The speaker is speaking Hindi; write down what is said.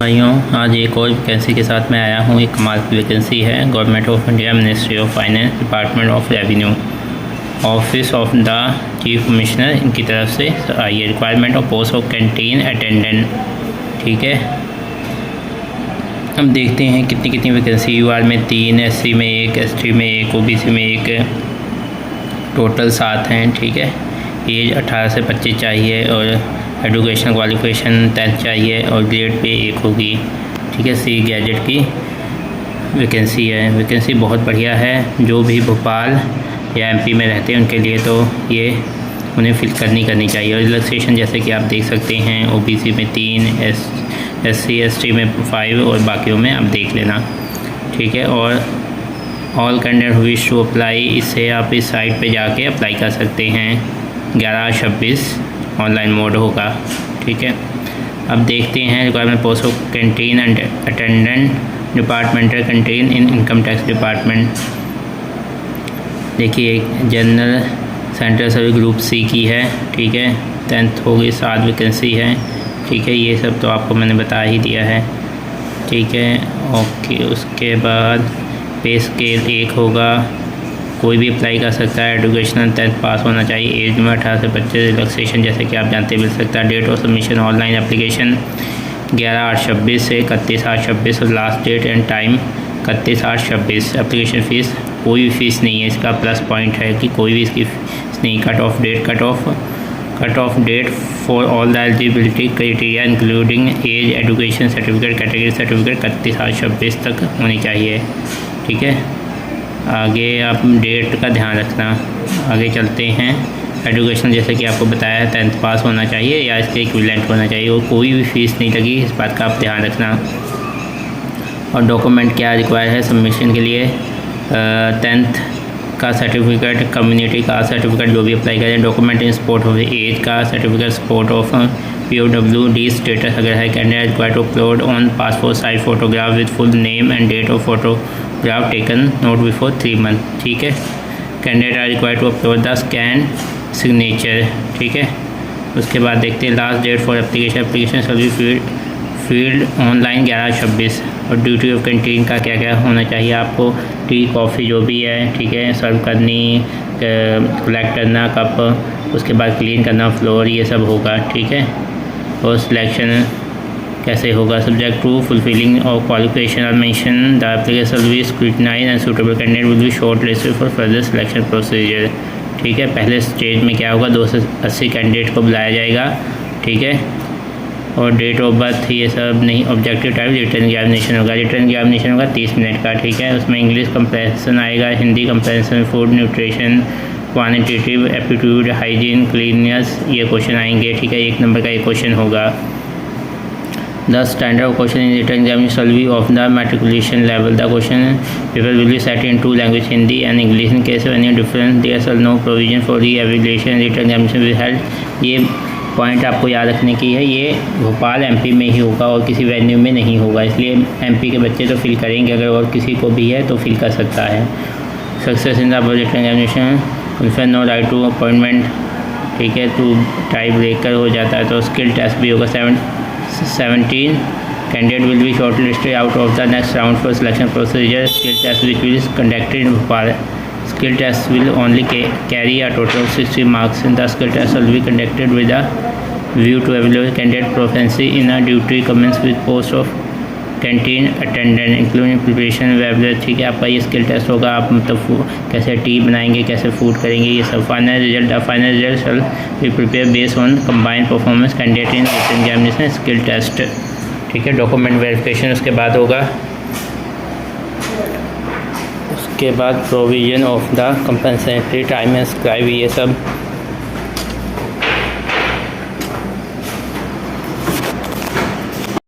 भाइयों, आज एक और वैकेंसी के साथ मैं आया हूँ। एक कमाल की वैकेंसी है। Government of India, ministry of finance, department of revenue, office of the chief commissioner, इनकी तरफ से आई है। Requirement of post of canteen attendant. ठीक है, अब देखते हैं कितनी कितनी वैकेंसी। यूआर में 3, एससी में 1, एसटी में 1, ओबीसी में 1, टोटल 7 हैं। ठीक है, एज 18 से 25 चाहिए और एजुकेशन क्वालिफिकेशन 10 चाहिए और ग्रेड पे 1 होगी। ठीक है, सी गैजेट की वैकेंसी है। वैकेंसी बहुत बढ़िया है। जो भी भोपाल या एमपी में रहते हैं उनके लिए तो ये उन्हें फिल करनी चाहिए। और रिलैक्सेशन जैसे कि आप देख सकते हैं, ओबीसी में 3, एससी एसटी में 5 और बाकियों में आप देख लेना। ठीक है, और all candidate wish to apply, इससे आप इस साइट पे जाके अप्लाई कर सकते हैं। 11/26 ऑनलाइन मोड होगा। ठीक है, अब देखते हैं requirement post of canteen and attendant, departmental canteen in income tax department. देखिए, general central service group C की है। ठीक है, 10th होगी, 7 वैकेंसी है। ठीक है, ये सब तो आपको मैंने बता ही दिया है। ठीक है, ओके। उसके बाद पे स्केल 1 होगा, कोई भी अप्लाई कर सकता है। एजुकेशनल 10th पास होना चाहिए। एज में 18 से 25। रिलैक्सेशन जैसे कि आप जानते मिल सकता है। Date of submission online application 11/8/26 से 31/8/26 और last date and time 31/8/26। Application fees कोई भी फ़ीस नहीं है। इसका प्लस पॉइंट है कि कोई भी इसकी फीस नहीं। Cut off date for all the eligibility criteria including age, education certificate, category certificate 31/8/26 तक होनी चाहिए। ठीक है, आगे आप डेट का ध्यान रखना। आगे चलते हैं। एजुकेशन जैसे कि आपको बताया है 10th पास होना चाहिए या इसके इक्विवेलेंट होना चाहिए और कोई भी फ़ीस नहीं लगी, इस बात का आप ध्यान रखना। और डॉक्यूमेंट क्या रिक्वायर है सबमिशन के लिए? 10th का सर्टिफिकेट, कम्युनिटी का सर्टिफिकेट जो भी अप्लाई करें। Document in support of age का certificate, support of POWD status अगर है। Candidate required to upload on passport size photograph with full name and date of photograph taken not before 3 months। ठीक है, candidate are required to upload the scan signature. ठीक है, उसके बाद देखते हैं last date for application shall be filled online 11/26। और ड्यूटी ऑफ कैंटीन का क्या क्या होना चाहिए आपको? टी, कॉफ़ी जो भी है, ठीक है, सर्व करनी, कलेक्ट करना कप, उसके बाद क्लीन करना फ्लोर, ये सब होगा। ठीक है, और सिलेक्शन कैसे होगा? Subject to fulfilling of qualification are mention the application will be scrutinised and suitable candidate will be short listed for further selection procedure. ठीक है, पहले स्टेज में क्या होगा, 280 कैंडिडेट को बुलाया जाएगा। ठीक है, और डेट ऑफ बर्थ ये सब नहीं। ऑब्जेक्टिव टाइप रिटर्न एग्जामिनेशन होगा। रिटर्न एग्जामिनेशन होगा 30 मिनट का। ठीक है, उसमें इंग्लिश कंप्रेंशन आएगा, Hindi comprehension, food nutrition, quantitative aptitude, hygiene, cleanliness, ये क्वेश्चन आएंगे। ठीक है, 1 नंबर का ये क्वेश्चन होगा। The standard of question in written examination shall be of the matriculation level. The question paper will be set in 2 languages, Hindi and English. In case of any difference, there shall no provision for re-evaluation. Written examination will held. ये पॉइंट आपको याद रखने की है। ये भोपाल एमपी में ही होगा और किसी वेन्यू में नहीं होगा, इसलिए एमपी के बच्चे तो फिल करेंगे। अगर और किसी को भी है तो फिल कर सकता है। Success in the written examination confirm no right to appointment. ठीक है, तो टाइप ब्रेकर हो जाता है तो स्किल टेस्ट भी होगा। 17 candidate will be shortlisted out of the next round for selection procedure. Skill test which will be conducted in Bhopal. Skill test will only carry a total of 60 marks. The skill test will be conducted with a view to evaluate candidate proficiency in a duty commence with post of canteen attendant including preparation wavelet. ठीक है, आपका ये स्किल टेस्ट होगा। आप मतलब कैसे टी बनाएंगे, कैसे फूड करेंगे, ये सब। Final result shall be prepare based on combined performance candidate in written examination skill test. ठीक है, डॉक्यूमेंट वेरिफिकेशन उसके बाद होगा। उसके बाद provision of the compensatory time and scribe, ये सब